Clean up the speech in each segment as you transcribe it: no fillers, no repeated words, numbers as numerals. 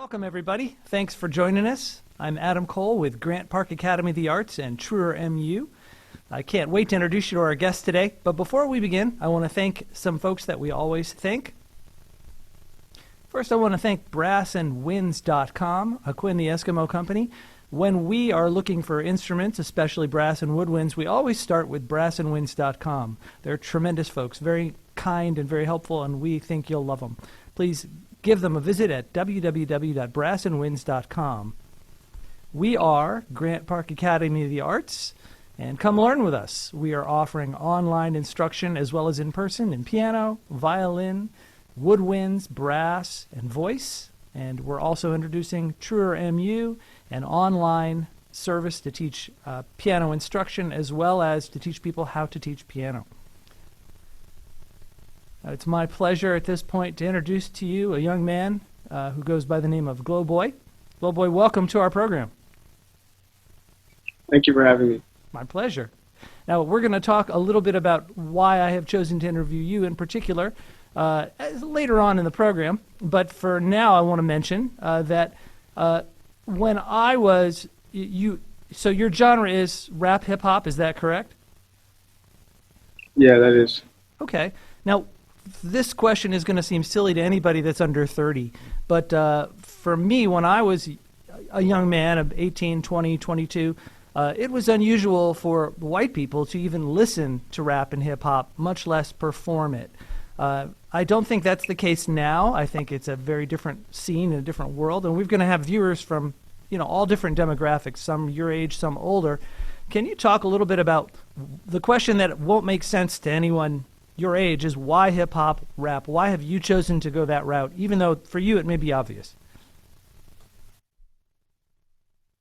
Welcome, everybody. Thanks for joining us. I'm Adam Cole with Grant Park Academy of the Arts and TruerMU. I can't wait to introduce you to our guest today, but before we begin, I want to thank some folks that we always thank. First, I want to thank brassandwinds.com, a Quinn the Eskimo company. When we are looking for instruments, especially brass and woodwinds, we always start with brassandwinds.com. They're tremendous folks, very kind and very helpful, and we think you'll love them. Please give them a visit at www.brassandwinds.com. We are Grant Park Academy of the Arts, and come learn with us. We are offering online instruction as well as in person in piano, violin, woodwinds, brass, and voice. And we're also introducing TruerMU, an online service to teach piano instruction as well as to teach people how to teach piano. It's my pleasure at this point to introduce to you a young man who goes by the name of Glo Boi. Glo Boi, welcome to our program. Thank you for having me. My pleasure. Now, we're going to talk a little bit about why I have chosen to interview you in particular later on in the program. But for now, I want to mention that when I was, so your genre is rap hip-hop, is that correct? Yeah, that is. Okay. Now, this question is going to seem silly to anybody that's under 30, but for me, when I was a young man of 18, 20, 22, it was unusual for white people to even listen to rap and hip-hop, much less perform it. I don't think that's the case now. I think it's a very different scene in a different world, and we're going to have viewers from all different demographics, some your age, some older. Can you talk a little bit about the question that won't make sense to anyone your age is why hip-hop, rap? Why have you chosen to go that route, even though for you it may be obvious?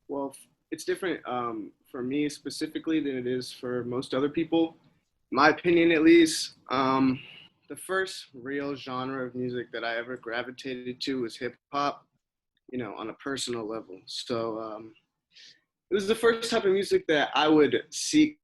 Well, it's different for me specifically than it is for most other people. My opinion, at least, the first real genre of music that I ever gravitated to was hip-hop, on a personal level. So it was the first type of music that I would seek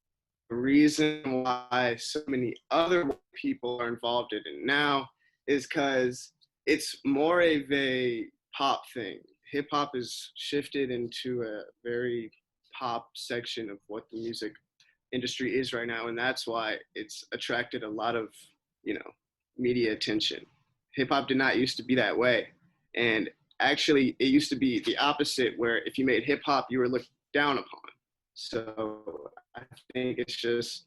the reason why so many other people are involved in it now is because it's more of a pop thing. Hip hop is shifted into a very pop section of what the music industry is right now, and that's why it's attracted a lot of, media attention. Hip hop did not used to be that way, and actually it used to be the opposite, where if you made hip hop, you were looked down upon. So I think it's just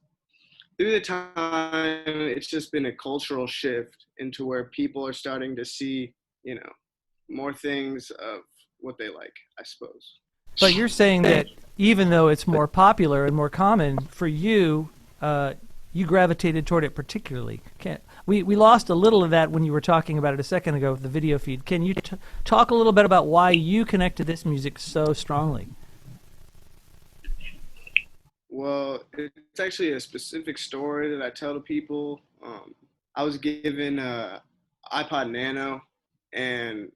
through the time, it's just been a cultural shift into where people are starting to see, more things of what they like, I suppose. But you're saying that even though it's more popular and more common for you, you gravitated toward it particularly. We lost a little of that when you were talking about it a second ago with the video feed. Can you talk a little bit about why you connected this music so strongly? Well, it's actually a specific story that I tell to people. I was given an iPod Nano, and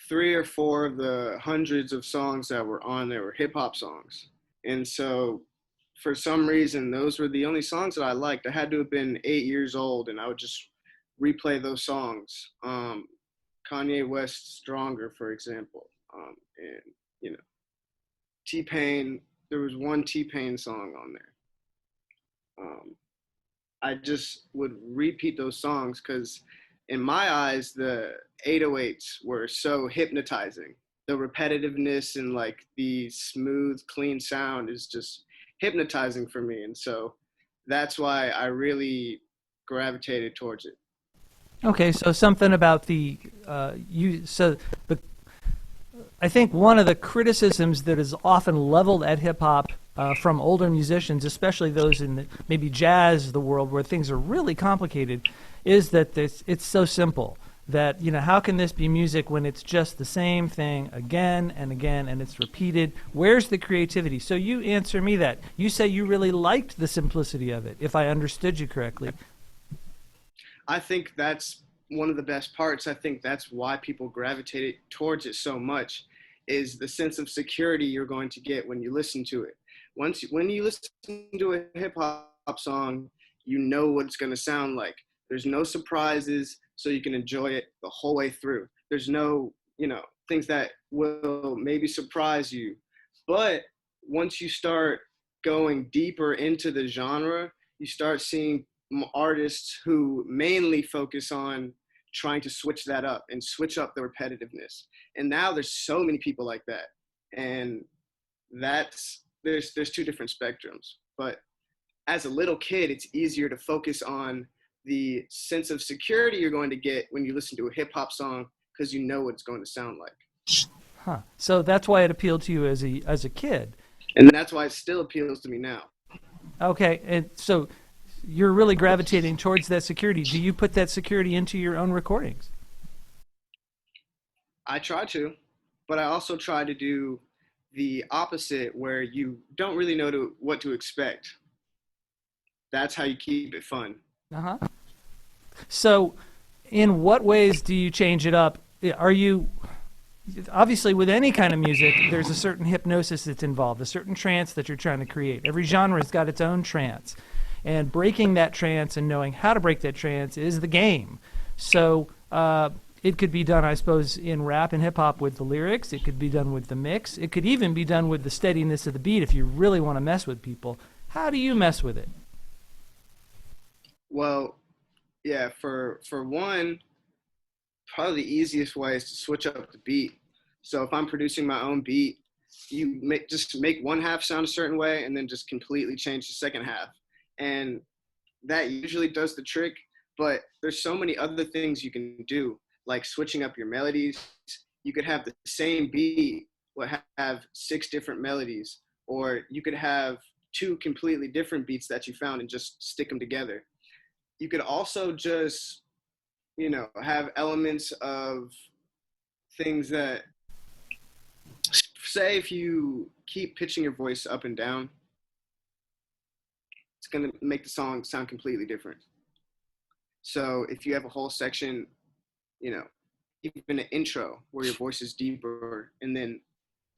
three or four of the hundreds of songs that were on there were hip hop songs, and so for some reason those were the only songs that I liked. I had to have been 8 years old, and I would just replay those songs. Kanye West's "Stronger," for example, and T-Pain. There was one T-Pain song on there. I just would repeat those songs because in my eyes, the 808s were so hypnotizing. The repetitiveness and like the smooth, clean sound is just hypnotizing for me. And so that's why I really gravitated towards it. Okay, so something about I think one of the criticisms that is often leveled at hip-hop from older musicians, especially those in maybe jazz, the world where things are really complicated, is that it's so simple. That, how can this be music when it's just the same thing again and again and it's repeated? Where's the creativity? So you answer me that. You say you really liked the simplicity of it, if I understood you correctly. I think that's one of the best parts. I think that's why people gravitated towards it so much, is the sense of security you're going to get when you listen to it. When you listen to a hip hop song, you know what it's going to sound like. There's no surprises, so you can enjoy it the whole way through. There's no, things that will maybe surprise you. But once you start going deeper into the genre, you start seeing artists who mainly focus on trying to switch that up and switch up the repetitiveness. And now there's so many people like that. And there's two different spectrums. But as a little kid, it's easier to focus on the sense of security you're going to get when you listen to a hip hop song because you know what it's going to sound like. Huh. So that's why it appealed to you as a kid. And that's why it still appeals to me now. Okay, and so you're really gravitating towards that security. Do you put that security into your own recordings? I try to, but I also try to do the opposite where you don't really know what to expect. That's how you keep it fun. Uh-huh. So in what ways do you change it up? Are you obviously with any kind of music, there's a certain hypnosis that's involved, a certain trance that you're trying to create. Every genre has got its own trance. And breaking that trance and knowing how to break that trance is the game. So it could be done, I suppose, in rap and hip-hop with the lyrics. It could be done with the mix. It could even be done with the steadiness of the beat if you really want to mess with people. How do you mess with it? Well, yeah, for one, probably the easiest way is to switch up the beat. So if I'm producing my own beat, just make one half sound a certain way and then just completely change the second half. And that usually does the trick, but there's so many other things you can do, like switching up your melodies. You could have the same beat but have 6 different melodies, or you could have 2 completely different beats that you found and just stick them together. You could also just, have elements of things that, say if you keep pitching your voice up and down, it's going to make the song sound completely different. So if you have a whole section, even an intro where your voice is deeper and then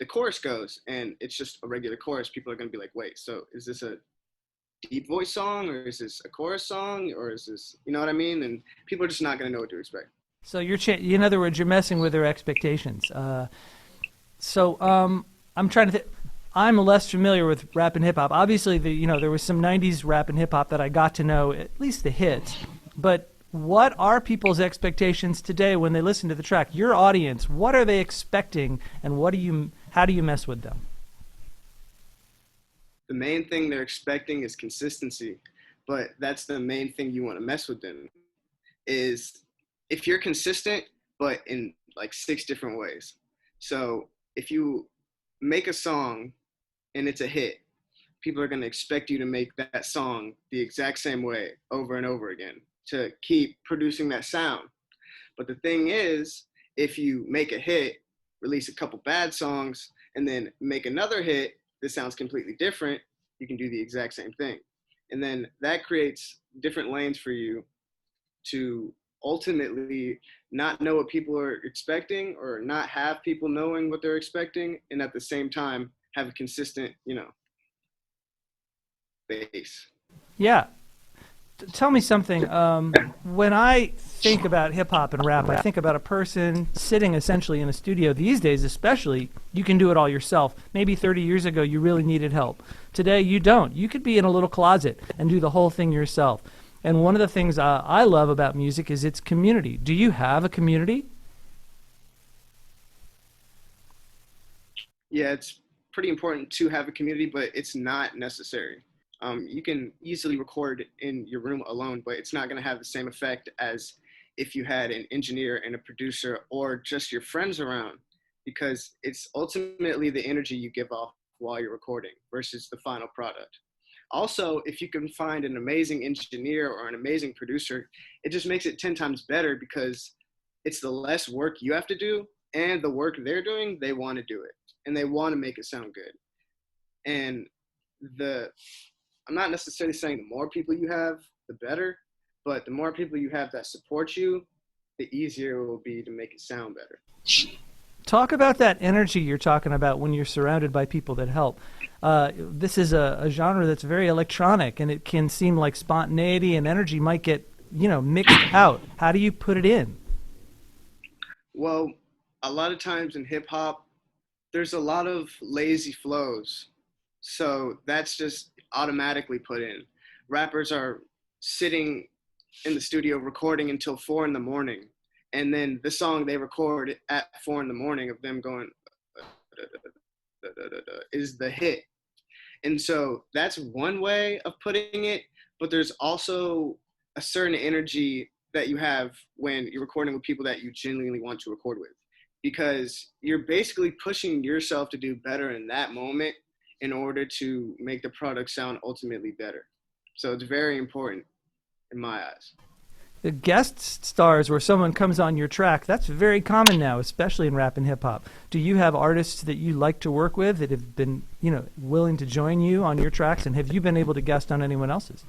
the chorus goes and it's just a regular chorus, people are going to be like, wait, so is this a deep voice song or is this a chorus song or is this, you know what I mean? And people are just not going to know what to expect. So in other words, you're messing with their expectations. I'm trying to I'm less familiar with rap and hip hop. Obviously, there was some '90s rap and hip hop that I got to know, at least the hits. But what are people's expectations today when they listen to the track? Your audience, what are they expecting, and how do you mess with them? The main thing they're expecting is consistency, but that's the main thing you want to mess with them. Is if you're consistent, but in like 6 different ways. So if you make a song and it's a hit, people are going to expect you to make that song the exact same way over and over again to keep producing that sound. But the thing is, if you make a hit, release a couple bad songs, and then make another hit that sounds completely different, you can do the exact same thing. And then that creates different lanes for you to ultimately not know what people are expecting or not have people knowing what they're expecting, and at the same time have a consistent, base. Yeah. Tell me something. When I think about hip-hop and rap, I think about a person sitting essentially in a studio. These days especially, you can do it all yourself. Maybe 30 years ago you really needed help. Today you don't. You could be in a little closet and do the whole thing yourself. And one of the things I love about music is its community. Do you have a community? Yeah, it's pretty important to have a community, but it's not necessary. You can easily record in your room alone, but it's not going to have the same effect as if you had an engineer and a producer or just your friends around, because it's ultimately the energy you give off while you're recording versus the final product. Also, if you can find an amazing engineer or an amazing producer, it just makes it 10 times better because it's the less work you have to do, and the work they're doing, they want to do it and they want to make it sound good. And I'm not necessarily saying the more people you have, the better, but the more people you have that support you, the easier it will be to make it sound better. Talk about that energy you're talking about when you're surrounded by people that help. This is a genre that's very electronic, and it can seem like spontaneity and energy might get, mixed out. How do you put it in? Well, a lot of times in hip hop, there's a lot of lazy flows. So that's just automatically put in. Rappers are sitting in the studio recording until 4 in the morning. And then the song they record at 4 in the morning of them going is the hit. And so that's one way of putting it, but there's also a certain energy that you have when you're recording with people that you genuinely want to record with, because you're basically pushing yourself to do better in that moment in order to make the product sound ultimately better. So it's very important in my eyes. The guest stars where someone comes on your track, that's very common now, especially in rap and hip hop. Do you have artists that you like to work with that have been, willing to join you on your tracks, and have you been able to guest on anyone else's?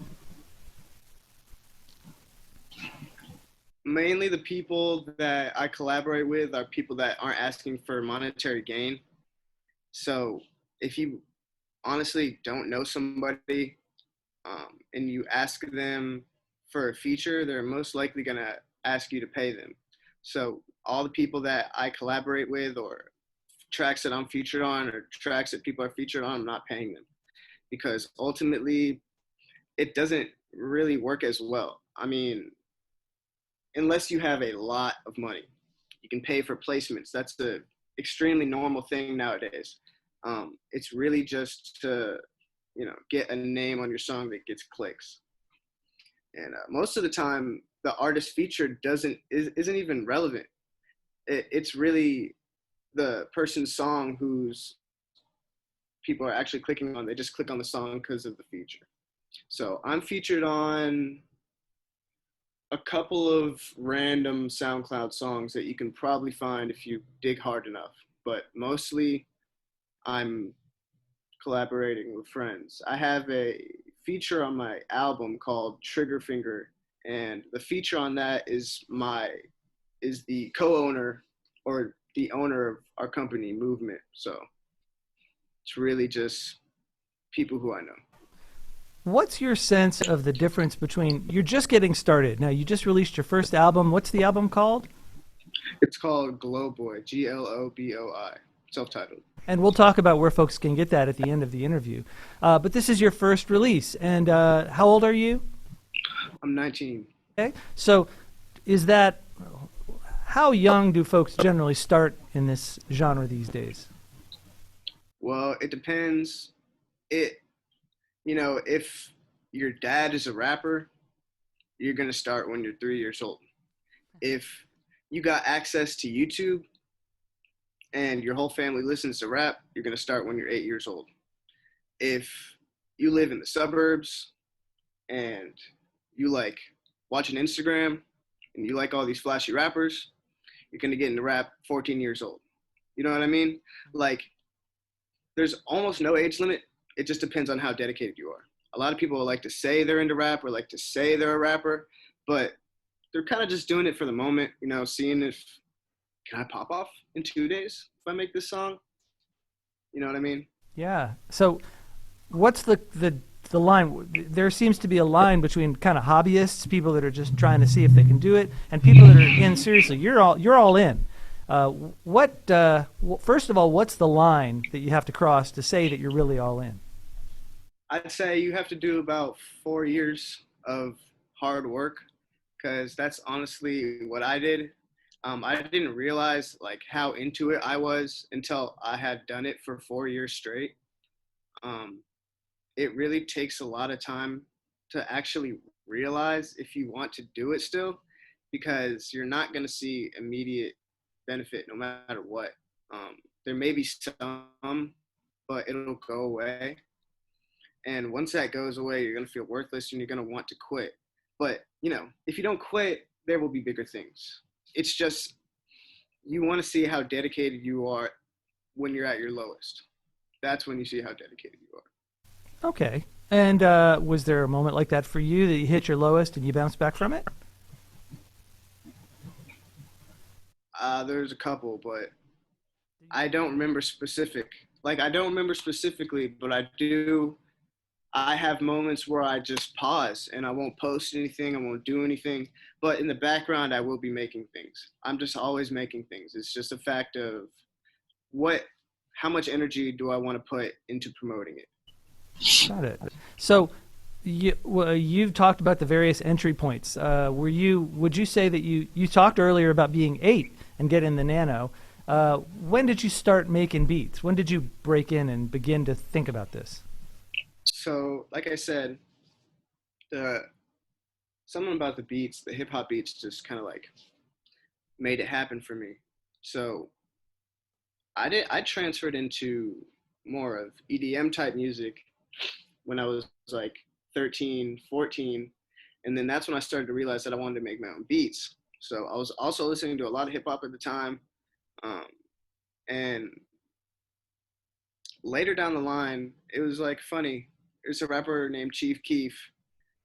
Mainly the people that I collaborate with are people that aren't asking for monetary gain. So if you honestly don't know somebody, and you ask them for a feature, they're most likely going to ask you to pay them. So all the people that I collaborate with, or tracks that I'm featured on, or tracks that people are featured on, I'm not paying them, because ultimately it doesn't really work as well. I mean, unless you have a lot of money, you can pay for placements. That's the extremely normal thing nowadays. It's really just to get a name on your song that gets clicks. And most of the time, the artist featured isn't even relevant. It's really the person's song whose people are actually clicking on. They just click on the song because of the feature. So I'm featured on a couple of random SoundCloud songs that you can probably find if you dig hard enough. But mostly, I'm collaborating with friends. I have a feature on my album called Trigger Finger, and the feature on that is the co-owner, or the owner of our company, Movement. So it's really just people who I know. What's your sense of the difference between you're just getting started? Now, you just released your first album. What's the album called? It's called Glo Boi, Globoi, self-titled. And we'll talk about where folks can get that at the end of the interview. But this is your first release. And how old are you? I'm 19. Okay. So is that how young do folks generally start in this genre these days? Well, it depends. If your dad is a rapper, you're gonna start when you're 3 years old. If you got access to YouTube and your whole family listens to rap, you're gonna start when you're 8 years old. If you live in the suburbs and you like watching Instagram and you like all these flashy rappers, you're gonna get into rap 14 years old. You know what I mean? Like, there's almost no age limit. It just depends on how dedicated you are. A lot of people like to say they're into rap or like to say they're a rapper, but they're kind of just doing it for the moment, seeing if can I pop off in 2 days if I make this song? You know what I mean? Yeah. So what's the line? There seems to be a line between kind of hobbyists, people that are just trying to see if they can do it, and people that are in seriously. You're all in. First of all, what's the line that you have to cross to say that you're really all in? I'd say you have to do about 4 years of hard work, because that's honestly what I did. I didn't realize like how into it I was until I had done it for 4 years straight. Um, it really takes a lot of time to actually realize if you want to do it still, because you're not going to see immediate benefit no matter what. There may be some, but it'll go away. And once that goes away, you're going to feel worthless and you're going to want to quit. But, if you don't quit, there will be bigger things. It's just, you want to see how dedicated you are when you're at your lowest. That's when you see how dedicated you are. Okay. And was there a moment like that for you that you hit your lowest and you bounced back from it? There's a couple, but I don't remember specific. Like, I don't remember specifically, but I do. I have moments where I just pause and I won't post anything, I won't do anything, but in the background I will be making things. I'm just always making things. It's just a fact of what how much energy do I want to put into promoting it. Got it. So you've talked about the various entry points. Would you say that you talked earlier about being 8 and getting the Nano? When did you start making beats? When did you break in and begin to think about this? So, like I said, the something about the beats, the hip hop beats, just kind of like made it happen for me. So I transferred into more of EDM type music when I was like 13, 14, and then that's when I started to realize that I wanted to make my own beats. So I was also listening to a lot of hip hop at the time, um, and later down the line, it was like funny. There's a rapper named Chief Keef,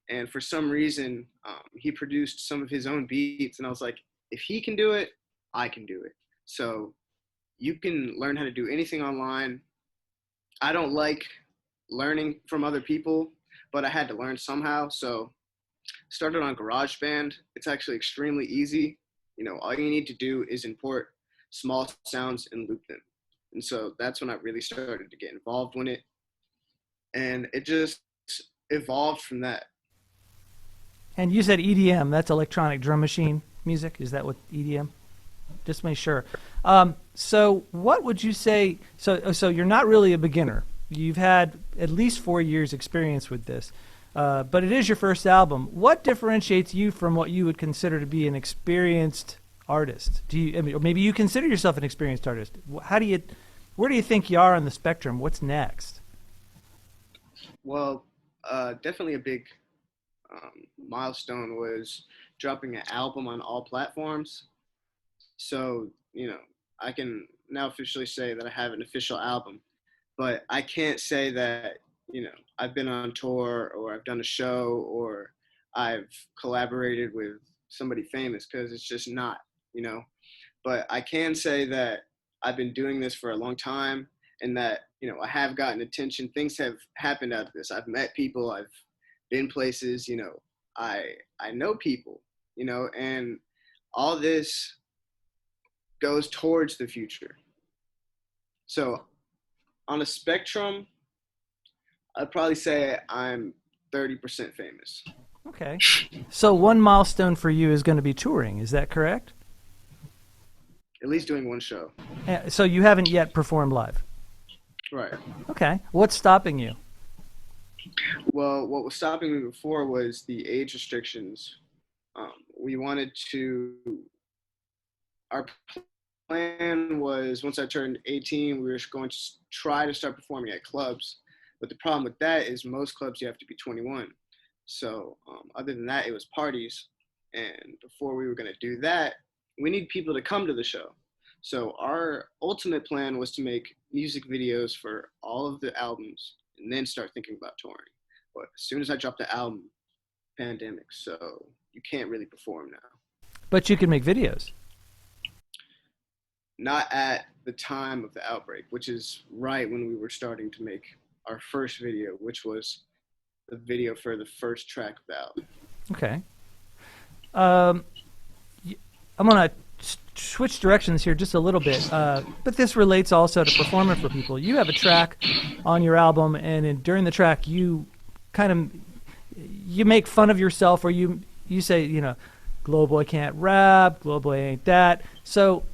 and for some reason, he produced some of his own beats, and I was like, if he can do it, I can do it. So you can learn how to do anything online. I don't like learning from other people, but I had to learn somehow. So started on GarageBand. It's actually extremely easy. All you need to do is import small sounds and loop them. And so that's when I really started to get involved in it. And it just evolved from that. And you said EDM. That's electronic drum machine music. Is that what EDM? Just make sure. So what would you say? So you're not really a beginner. You've had at least 4 years experience with this, but it is your first album. What differentiates you from what you would consider to be an experienced artist? Or maybe you consider yourself an experienced artist. Where do you think you are on the spectrum? What's next? Well, definitely a big milestone was dropping an album on all platforms. So, I can now officially say that I have an official album, but I can't say that, I've been on tour or I've done a show or I've collaborated with somebody famous because it's just not, you know. But I can say that I've been doing this for a long time and that, I have gotten attention. Things have happened out of this. I've met people, I've been places, I know people, and all this goes towards the future. So on a spectrum, I'd probably say I'm 30% famous. Okay. So one milestone for you is going to be touring. Is that correct? At least doing one show. So you haven't yet performed live. Right. Okay. What's stopping you? Well, what was stopping me before was the age restrictions. We wanted to, our plan was once I turned 18, we were going to try to start performing at clubs. But the problem with that is most clubs you have to be 21. So other than that, it was parties. And before we were going to do that, we need people to come to the show. So our ultimate plan was to make music videos for all of the albums and then start thinking about touring. But as soon as I dropped the album, pandemic, so you can't really perform now. But you can make videos. Not at the time of the outbreak, which is right when we were starting to make our first video, which was the video for the first track of the album. Okay. I'm going to switch directions here just a little bit, but this relates also to performing for people. You have a track on your album, and during the track, you make fun of yourself, or you say, Glo Boi can't rap, Glo Boi ain't that. So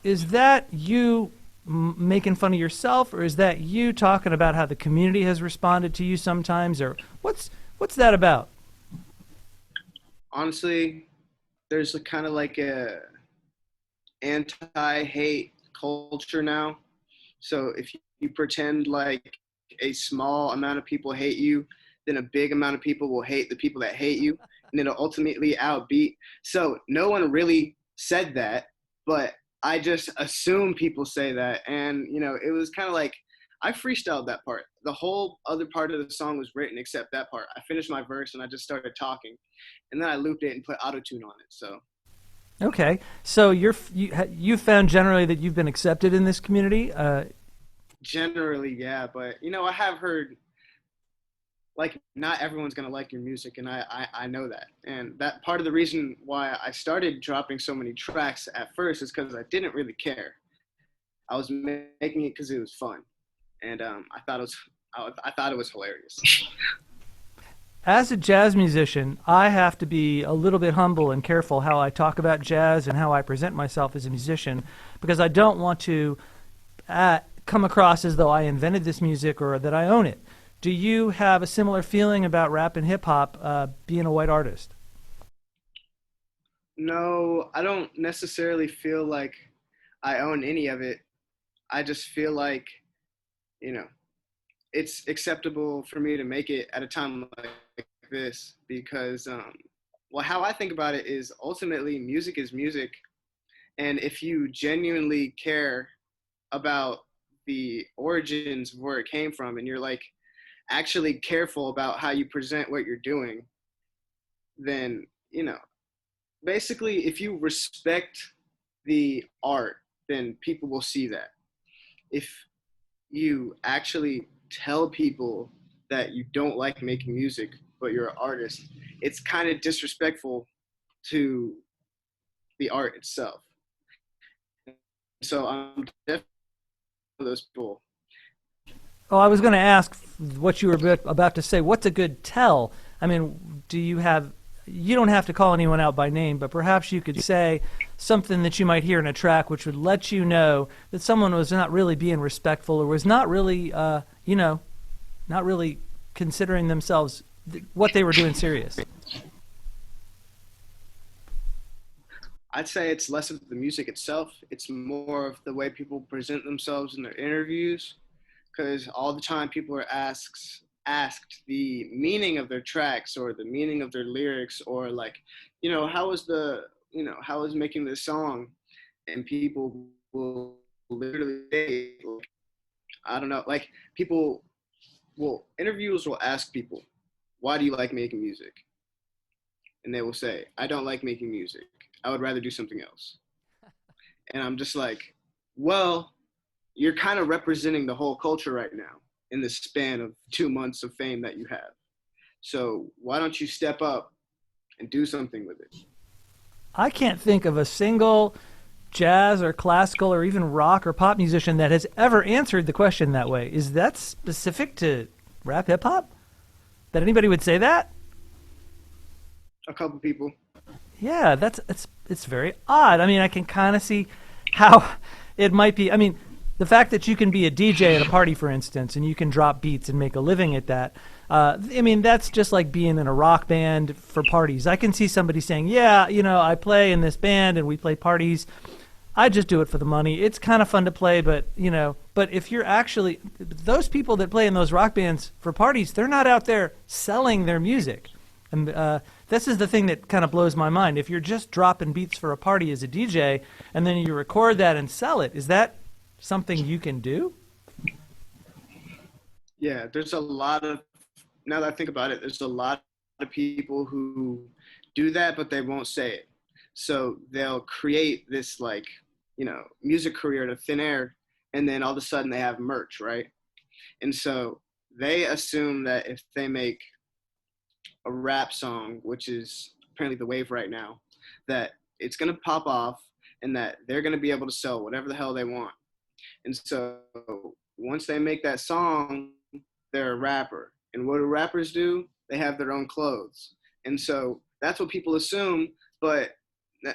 is that you making fun of yourself, or is that you talking about how the community has responded to you sometimes, or what's that about? Honestly, there's kind of like a anti-hate culture now. So if you pretend like a small amount of people hate you, then a big amount of people will hate the people that hate you, and it'll ultimately outbeat. So no one really said that, but I just assume people say that. And, it was kind of like I freestyled that part. The whole other part of the song was written except that part. I finished my verse and I just started talking, and then I looped it and put auto-tune on it. So. Okay, so you found generally that you've been accepted in this community. Generally, yeah, but I have heard like not everyone's gonna like your music, and I know that, and that part of the reason why I started dropping so many tracks at first is because I didn't really care. I was making it because it was fun, and I thought it was hilarious. As a jazz musician, I have to be a little bit humble and careful how I talk about jazz and how I present myself as a musician because I don't want to come across as though I invented this music or that I own it. Do you have a similar feeling about rap and hip hop being a white artist? No, I don't necessarily feel like I own any of it. I just feel like, you know, it's acceptable for me to make it at a time like this because, well, how I think about it is ultimately music is music. And if you genuinely care about the origins of where it came from and you're like actually careful about how you present what you're doing, then, basically, if you respect the art, then people will see that. If you actually tell people that you don't like making music, but you're an artist, it's kind of disrespectful to the art itself. So I'm definitely one of those people. Oh, I was going to ask what you were about to say. What's a good tell? I mean, do you have, you don't have to call anyone out by name, but perhaps you could say something that you might hear in a track which would let you know that someone was not really being respectful or was not really, not really considering themselves what they were doing serious. I'd say it's less of the music itself. It's more of the way people present themselves in their interviews. Because all the time people are asked the meaning of their tracks or the meaning of their lyrics or like, how was how was making this song, and people will literally say, like, I don't know, like people will interviewers will ask people, why do you like making music? And they will say, I don't like making music. I would rather do something else. And I'm just like, well, you're kind of representing the whole culture right now in the span of 2 months of fame that you have. So why don't you step up and do something with it? I can't think of a single jazz or classical or even rock or pop musician that has ever answered the question that way. Is that specific to rap hip hop? That anybody would say that? A couple people. Yeah, it's very odd. I mean, I can kind of see how it might be. I mean, the fact that you can be a DJ at a party, for instance, and you can drop beats and make a living at that. I mean, that's just like being in a rock band for parties. I can see somebody saying, "Yeah, I play in this band and we play parties. I just do it for the money. It's kind of fun to play, but if you're actually those people that play in those rock bands for parties, they're not out there selling their music." And this is the thing that kind of blows my mind. If you're just dropping beats for a party as a DJ and then you record that and sell it, is that something you can do? Yeah, there's a lot of, now that I think about it, there's a lot of people who do that, but they won't say it. So they'll create this like, music career to thin air, and then all of a sudden they have merch, right? And so they assume that if they make a rap song, which is apparently the wave right now, that it's going to pop off and that they're going to be able to sell whatever the hell they want. And so once they make that song, they're a rapper. And what do rappers do? They have their own clothes. And so that's what people assume, but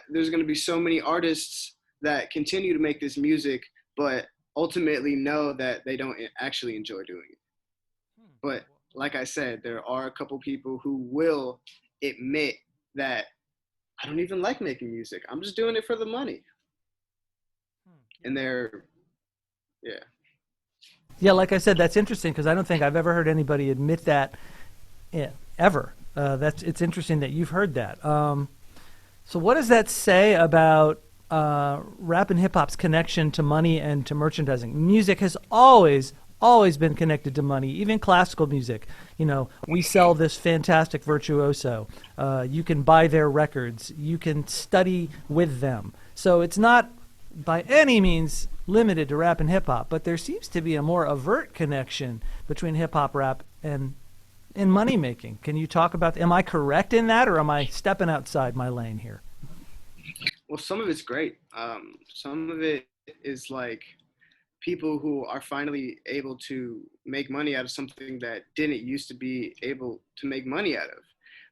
there's going to be so many artists that continue to make this music, but ultimately know that they don't actually enjoy doing it. But like I said, there are a couple people who will admit that I don't even like making music. I'm just doing it for the money. And they're, yeah. Yeah, like I said, that's interesting because I don't think I've ever heard anybody admit that ever. It's interesting that you've heard that. So what does that say about rap and hip hop's connection to money and to merchandising? Music has always been connected to money, even classical music. We sell this fantastic virtuoso. You can buy their records. You can study with them. So it's not by any means limited to rap and hip hop, but there seems to be a more overt connection between hip hop, rap, and in money making. Can you talk about? Am I correct in that, or am I stepping outside my lane here? Well, some of it's great. Some of it is like people who are finally able to make money out of something that didn't used to be able to make money out of.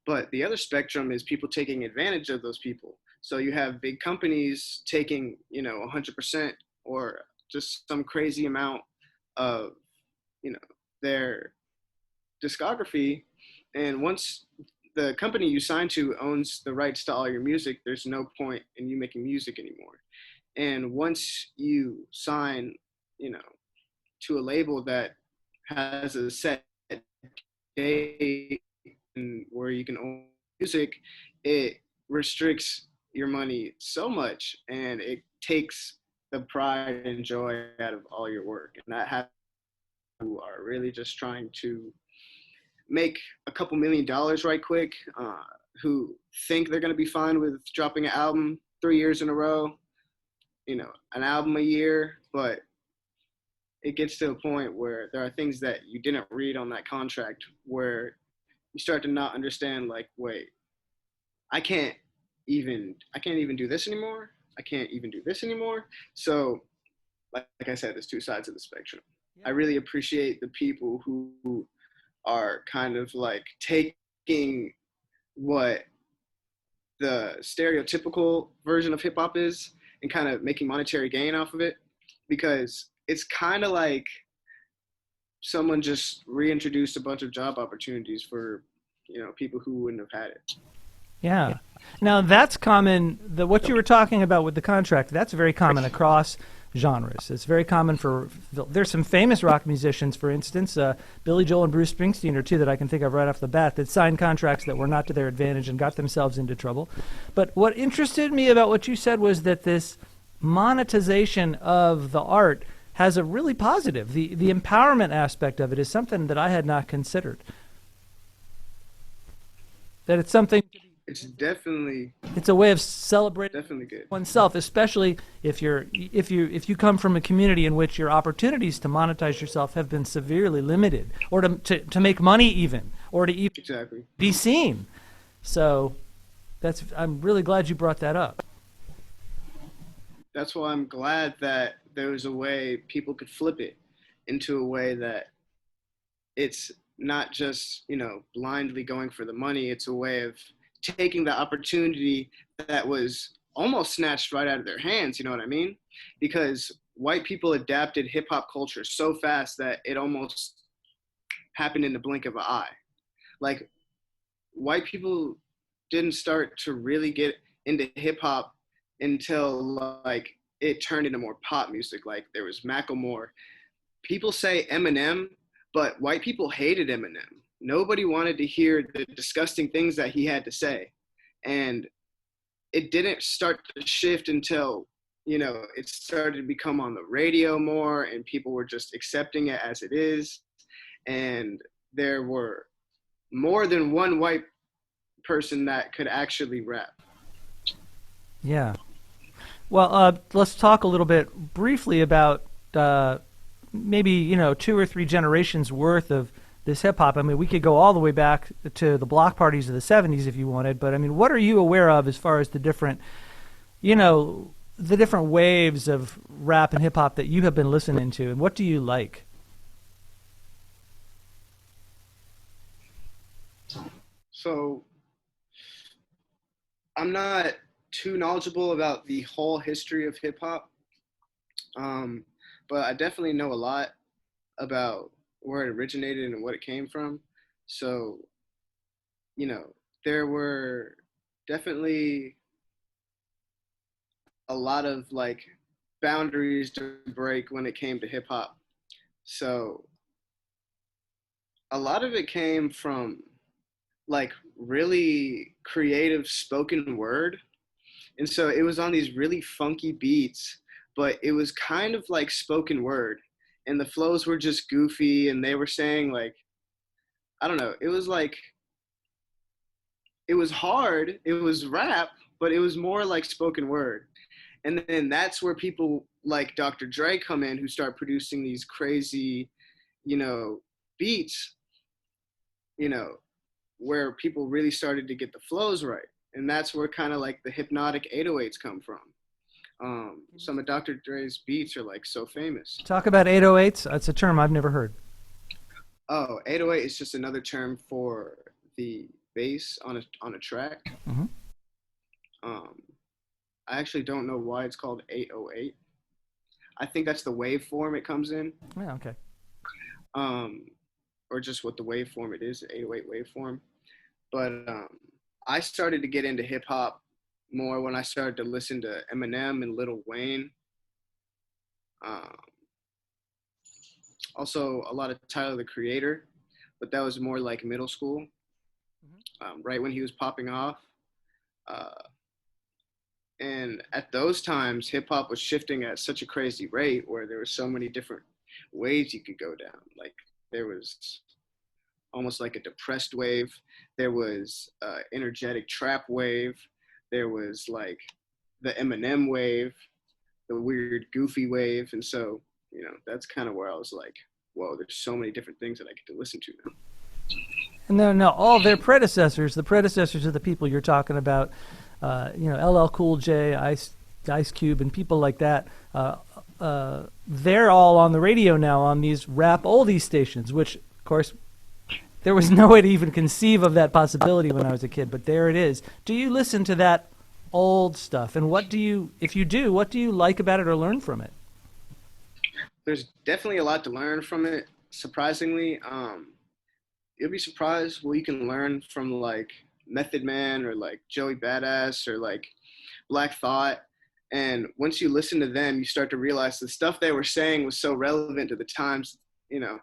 But the other spectrum is people taking advantage of those people. So you have big companies taking, 100% or just some crazy amount of, you know, their discography. And once the company you sign to owns the rights to all your music, there's no point in you making music anymore. And once you sign, you know, to a label that has a set date and where you can own music, it restricts your money so much and it takes the pride and joy out of all your work. And that happens who are really just trying to make a couple $1 million right quick, who think they're going to be fine with dropping an album 3 years in a row, an album a year, but it gets to a point where there are things that you didn't read on that contract where you start to not understand, like, wait, I can't even do this anymore. I can't even do this anymore. So like I said, there's two sides of the spectrum. I Yeah. really appreciate the people who are kind of like taking what the stereotypical version of hip hop is and kind of making monetary gain off of it, because it's kind of like someone just reintroduced a bunch of job opportunities for people who wouldn't have had it. Yeah. Now that's common. What you were talking about with the contract, that's very common across genres. It's very common for. There's some famous rock musicians, for instance, Billy Joel and Bruce Springsteen are two that I can think of right off the bat that signed contracts that were not to their advantage and got themselves into trouble. But what interested me about what you said was that this monetization of the art has a really positive. The empowerment aspect of it is something that I had not considered. That it's something. It's definitely It's a way of celebrating definitely good. oneself, especially if you come from a community in which your opportunities to monetize yourself have been severely limited, or to make money even, or to even Exactly. be seen. So I'm really glad you brought that up. That's why I'm glad that there was a way people could flip it into a way that it's not just blindly going for the money. It's a way of taking the opportunity that was almost snatched right out of their hands. You know what I mean? Because white people adapted hip hop culture so fast that it almost happened in the blink of an eye. Like, white people didn't start to really get into hip hop until like it turned into more pop music. Like, there was Macklemore. People say Eminem, but white people hated Eminem. Nobody wanted to hear the disgusting things that he had to say. And it didn't start to shift until, it started to become on the radio more and people were just accepting it as it is. And there were more than one white person that could actually rap. Yeah. Well, let's talk a little bit briefly about maybe 2 or 3 generations worth of this hip hop. I mean, we could go all the way back to the block parties of the '70s if you wanted, but I mean, what are you aware of as far as the different waves of rap and hip hop that you have been listening to, and what do you like? So I'm not too knowledgeable about the whole history of hip hop, um, but I definitely know a lot about where it originated and what it came from. So, you know, there were definitely a lot of like boundaries to break when it came to hip hop. So, a lot of it came from like really creative spoken word. And so it was on these really funky beats, but it was kind of like spoken word. And the flows were just goofy and they were saying like, I don't know, it was like, it was hard, it was rap, but it was more like spoken word. And then that's where people like Dr. Dre come in who start producing these crazy, you know, beats. you know, where people really started to get the flows right. And that's where kind of like the hypnotic 808s come from. Some of Dr. Dre's beats are like so famous. Talk about 808s. That's a term I've never heard. Oh, 808 is just another term for the bass on a track. Hmm. Um, I actually don't know why it's called 808. I think that's the waveform it comes in, Yeah, okay. um, or just what the waveform it is, 808 waveform. But I started to get into hip hop more when I started to listen to Eminem and Lil Wayne. Um, Also, a lot of Tyler the Creator, but that was more like middle school, right when he was popping off. Uh, and at those times, hip hop was shifting at such a crazy rate where there were so many different ways you could go down. Like there was almost like a depressed wave. There was energetic trap wave. There was like the Eminem wave, the weird goofy wave. And so, that's kind of where I was like, whoa, there's so many different things that I get to listen to now. And then no, all their predecessors, the predecessors of the people you're talking about, LL Cool J, Ice Cube, and people like that. They're all on the radio now on these rap oldies stations, which, of course, there was no way to even conceive of that possibility when I was a kid, but there it is. Do you listen to that old stuff? And if you do, what do you like about it or learn from it? There's definitely a lot to learn from it. Surprisingly, you'll be surprised what you can learn from like Method Man or like Joey Badass or like Black Thought. And once you listen to them, you start to realize the stuff they were saying was so relevant to the times, you know.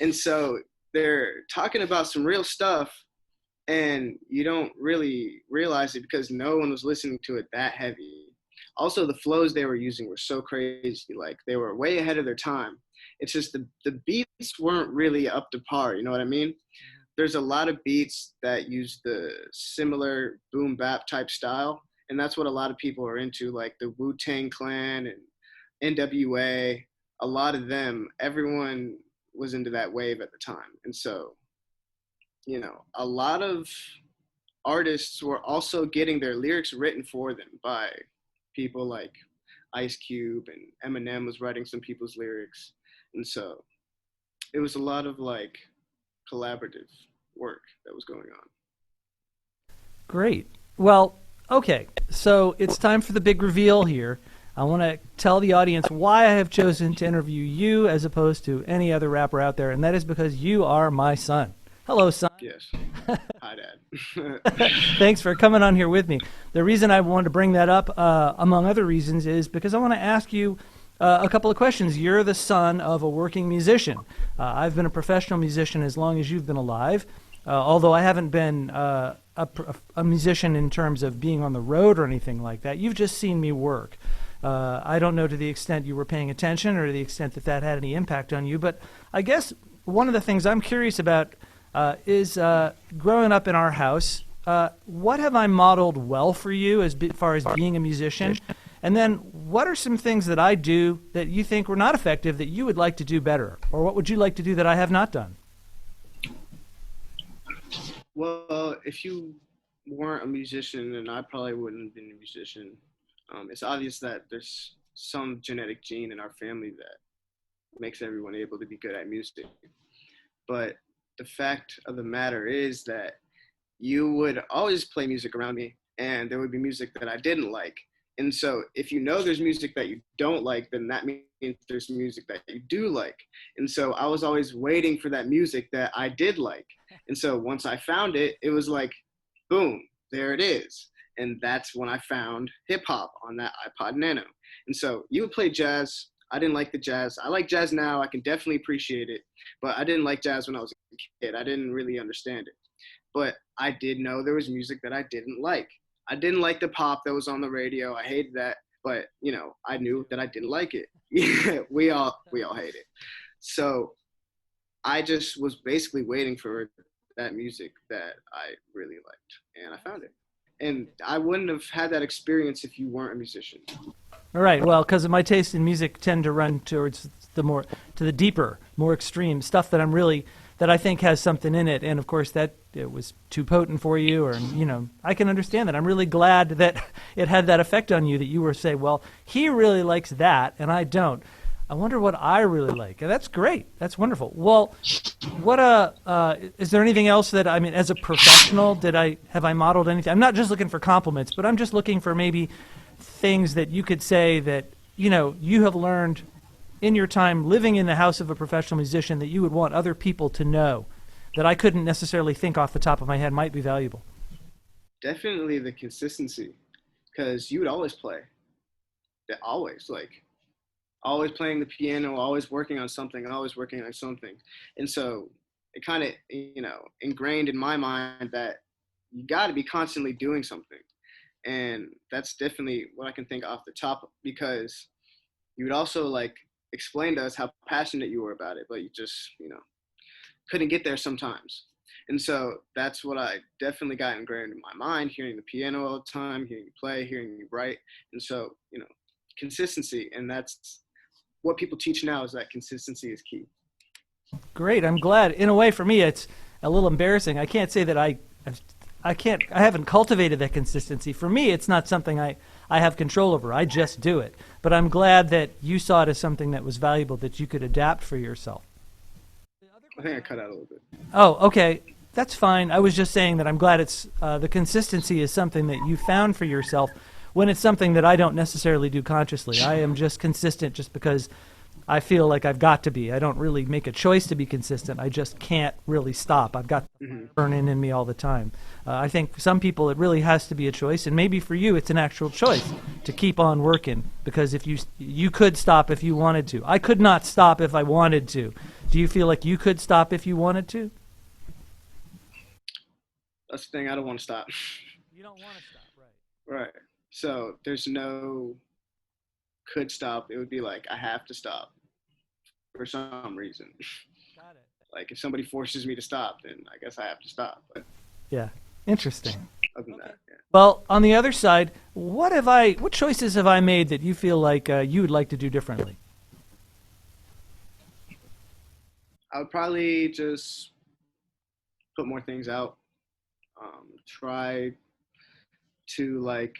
And so they're talking about some real stuff, and you don't really realize it because no one was listening to it that heavy. Also, the flows they were using were so crazy. Like they were way ahead of their time. It's just the beats weren't really up to par. You know what I mean? There's a lot of beats that use the similar boom bap type style, and that's what a lot of people are into, like the Wu-Tang Clan and NWA. A lot of them, everyone was into that wave at the time, and so a lot of artists were also getting their lyrics written for them by people like Ice Cube, and Eminem was writing some people's lyrics, and so it was a lot of like collaborative work that was going on. Great. Well, okay. So it's time for the big reveal here. I want to tell the audience why I have chosen to interview you as opposed to any other rapper out there, and that is because you are my son. Hello, son. Yes. Hi, Dad. Thanks for coming on here with me. The reason I wanted to bring that up, among other reasons, is because I want to ask you a couple of questions. You're the son of a working musician. I've been a professional musician as long as you've been alive, although I haven't been a musician in terms of being on the road or anything like that. You've just seen me work. I don't know to the extent you were paying attention or to the extent that that had any impact on you, but I guess one of the things I'm curious about is growing up in our house, what have I modeled well for you as far as being a musician? And then what are some things that I do that you think were not effective that you would like to do better? Or what would you like to do that I have not done? Well, if you weren't a musician, then I probably wouldn't have been a musician. It's obvious that there's some genetic gene in our family that makes everyone able to be good at music. But the fact of the matter is that you would always play music around me, and there would be music that I didn't like. And so if you know there's music that you don't like, then that means there's music that you do like. And so I was always waiting for that music that I did like. And so once I found it, it was like, boom, there it is. And that's when I found hip hop on that iPod Nano. And so you would play jazz. I didn't like the jazz. I like jazz now. I can definitely appreciate it. But I didn't like jazz when I was a kid. I didn't really understand it. But I did know there was music that I didn't like. I didn't like the pop that was on the radio. I hated that. But, I knew that I didn't like it. we all hate it. So I just was basically waiting for that music that I really liked. And I found it. And I wouldn't have had that experience if you weren't a musician. All right. Well, because of my taste in music tend to run towards the deeper, more extreme stuff that I'm really that I think has something in it. And of course that it was too potent for you, or, I can understand that. I'm really glad that it had that effect on you, that you were say, well, he really likes that and I don't. I wonder what I really like. And that's great. That's wonderful. Well, what is there anything else that, I mean, as a professional, have I modeled anything? I'm not just looking for compliments, but I'm just looking for maybe things that you could say that, you have learned in your time living in the house of a professional musician that you would want other people to know that I couldn't necessarily think off the top of my head might be valuable. Definitely the consistency, because you would always play. Always, like, always playing the piano, always working on something, always working on something. And so it kind of, ingrained in my mind that you got to be constantly doing something. And that's definitely what I can think off the top, because you would also like explain to us how passionate you were about it, but you just, couldn't get there sometimes. And so that's what I definitely got ingrained in my mind, hearing the piano all the time, hearing you play, hearing you write. And so, consistency. And that's what people teach now, is that consistency is key. Great. I'm glad. In a way, for me, it's a little embarrassing. I can't say that I haven't cultivated that consistency. For me, it's not something I have control over. I just do it. But I'm glad that you saw it as something that was valuable, that you could adapt for yourself. I think I cut out a little bit. Oh, okay. That's fine. I was just saying that I'm glad it's the consistency is something that you found for yourself, when it's something that I don't necessarily do consciously. I am just consistent just because I feel like I've got to be. I don't really make a choice to be consistent. I just can't really stop. I've got burning in me all the time. I think some people, it really has to be a choice, and maybe for you it's an actual choice to keep on working, because if you could stop if you wanted to. I could not stop if I wanted to. Do you feel like you could stop if you wanted to? That's the thing. I don't want to stop. You don't want to stop, right? Right. So there's no could stop. It would be like I have to stop for some reason. Got it. Like if somebody forces me to stop, then I guess I have to stop. But yeah, interesting. Other than that, yeah. Well, on the other side, what choices have I made that you feel like you would like to do differently? I would probably just put more things out. Try to like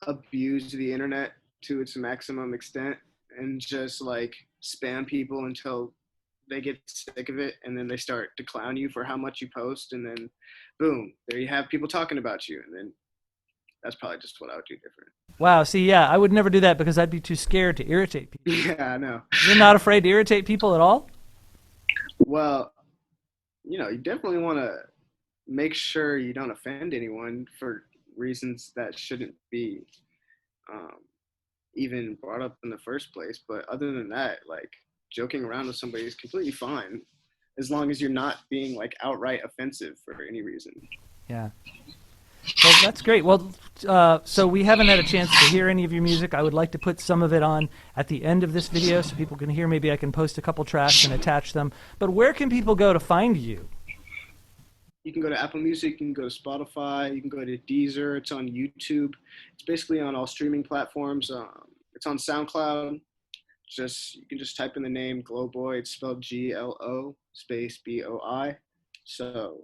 abuse the internet to its maximum extent, and just like spam people until they get sick of it, and then they start to clown you for how much you post, and then boom, there you have people talking about you. And then that's probably just what I would do different. Wow, see, yeah, I would never do that because I'd be too scared to irritate people. Yeah, I know. You're not afraid to irritate people at all? Well, you definitely want to make sure you don't offend anyone for reasons that shouldn't be even brought up in the first place. But other than that, like joking around with somebody is completely fine, as long as you're not being like outright offensive for any reason. Yeah. Well, that's great. Well, so we haven't had a chance to hear any of your music. I would like to put some of it on at the end of this video so people can hear. Maybe I can post a couple tracks and attach them. But where can people go to find you? You can go to Apple Music, you can go to Spotify, you can go to Deezer, it's on YouTube. It's basically on all streaming platforms. It's on SoundCloud. You can just type in the name Glo Boi. It's spelled Glo space Boi. So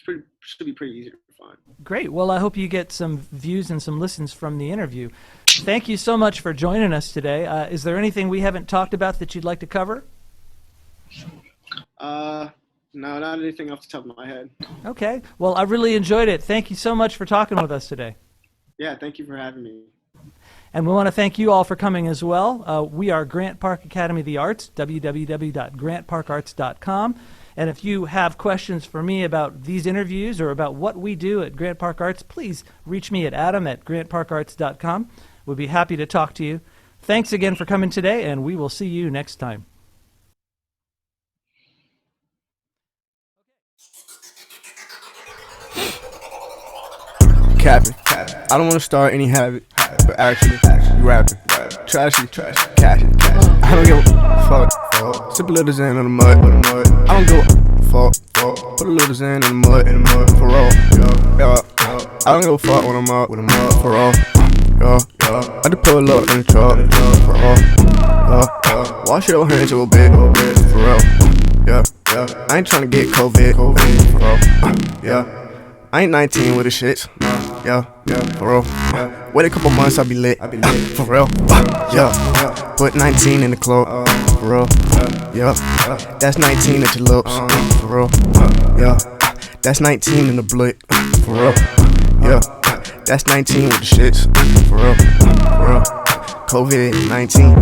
should be pretty easy to find. Great. Well, I hope you get some views and some listens from the interview. Thank you so much for joining us today. Is there anything we haven't talked about that you'd like to cover? No, not anything off the top of my head. Okay. Well, I really enjoyed it. Thank you so much for talking with us today. Yeah, thank you for having me. And we want to thank you all for coming as well. We are Grant Park Academy of the Arts, www.grantparkarts.com. And if you have questions for me about these interviews or about what we do at Grant Park Arts, please reach me at adam@grantparkarts.com. We'll be happy to talk to you. Thanks again for coming today, and we will see you next time. Capping. I don't want to start any habit, but actually, you rapping. Trashy, cash it. I don't give a fuck. Sip a little Zen in the mud. I don't give a fuck. Put a little Zen in the mud, for all. Yeah. I don't give a fuck when I'm up, for all. Yeah. I just pull up in the truck, for all. Wash your hands a little bit, for real. Yeah. yeah. I ain't tryna get COVID, for real. Yeah. I ain't 19 with the shits, yeah, for real. Wait a couple months, I'll be lit, for real. Yeah. Put 19 in the club, for real. Yeah. That's 19 at your lips, for real. Yeah. That's 19 in the blood, for real. Yeah. That's 19 with the shits, for real. COVID-19,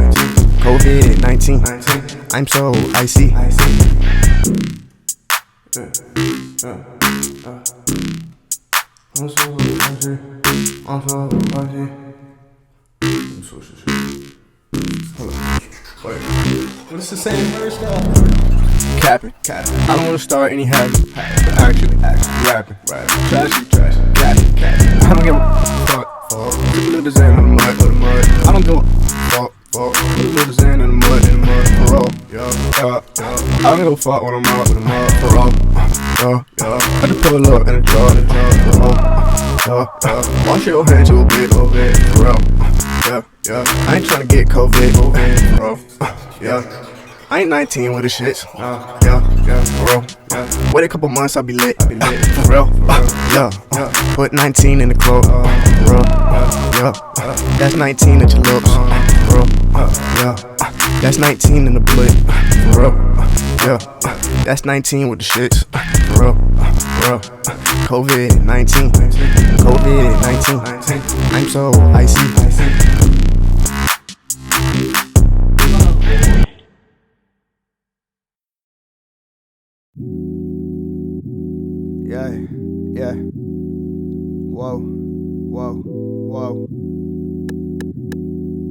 COVID-19. I'm so icy. I'm so icy. But it's the same verse though. Capping. I don't wanna start any habit, but actually rapping. Trashy, capping. I don't give a fuck. Put a little Zan in the mud. I don't give a fuck. Put a little Zan in the mud, for all. Yeah. I don't give a fuck when I'm out, for all. I just pull up in the jar, for all. Wash your hands a little bit, for all. Yeah. I ain't tryna get COVID, for all. Yeah. I ain't 19 with the shits, yeah, for real. Wait a couple months, I'll be lit, for real. Yeah. Put 19 in the club, for real. Yeah. That's 19 at your lips, for real. Yeah. That's 19 in the blood, for real. Yeah. That's 19 with the shits, for real. COVID-19, I'm so icy. Yeah. Whoa. You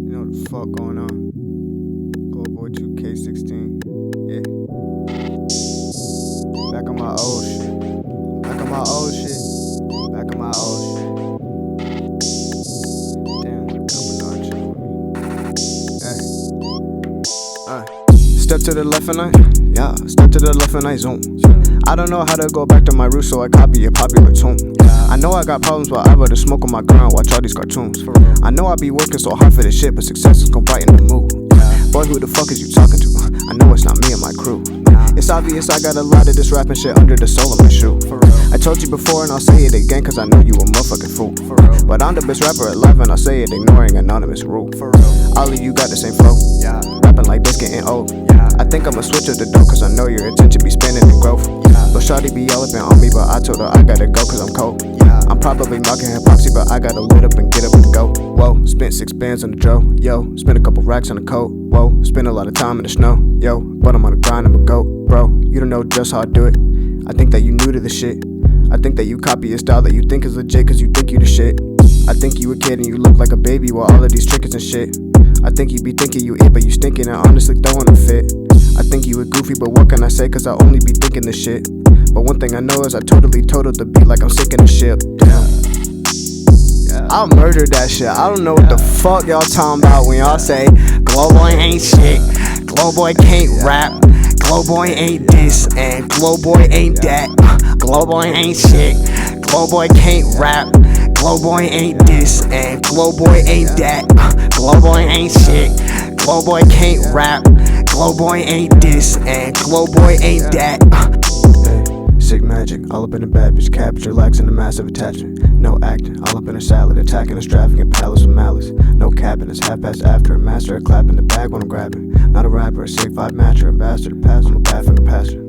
know what the fuck going on? Glo Boi 2K16. Yeah. Back on my old shit. Damn, coming on chill. Step to the left and step to the left and I zoom. I don't know how to go back to my roots, so I copy a popular tune. I know I got problems, but I'd rather smoke on my ground, watch all these cartoons. I know I be working so hard for this shit, but success is gon' brighten the mood. Boy, who the fuck is you talking to? I know it's not me and my crew. It's obvious I got a lot of this rapping shit under the sole of my shoe. I told you before and I'll say it again, cause I know you a motherfucking fool. But I'm the best rapper alive and I'll say it ignoring anonymous rule. All of you got the same flow, rapping like this getting old. I think I'ma switch up the dough, cause I know your attention be spinning in growth. But shawty be yelling on me, but I told her I gotta go cause I'm cold. I'm probably mocking hypocrisy, but I gotta lit up and get up and go. Whoa, spent 6 bands on the dro. Yo, spent a couple racks on the coat. Whoa, spent a lot of time in the snow. Yo, but I'm on the grind, I'm a goat. Bro, you don't know just how I do it. I think that you new to the shit. I think that you copy a style that you think is legit cause you think you the shit. I think you a kid and you look like a baby with all of these trinkets and shit. I think you be thinking you it, but you stinking and honestly throwing a fit. I think you a goofy, but what can I say, cause I only be thinking this shit. But one thing I know is I totally totaled the beat like I'm sinking the ship. I'll murder that shit. I don't know what the fuck y'all talking about when y'all say Glo Boi ain't shit, Glo Boi can't rap, Glo Boi ain't this, and Glo Boi ain't that. Glo Boi ain't shit, Glo Boi can't rap, Glo Boi ain't this, and Glo Boi ain't that. Glo Boi ain't shit, Glo Boi can't rap, Glo Boi ain't this, and Glo Boi ain't that. Sick magic, all up in the bad bitch, cabbage, relaxing a massive attachment. No acting, all up in a salad, attacking us, trafficking palace with malice. No capping, it's half past after, a master, a clap in the bag when I'm grabbing. Not a rapper, a sick vibe matcher, a bastard, a pass, I'm a bad finger passer.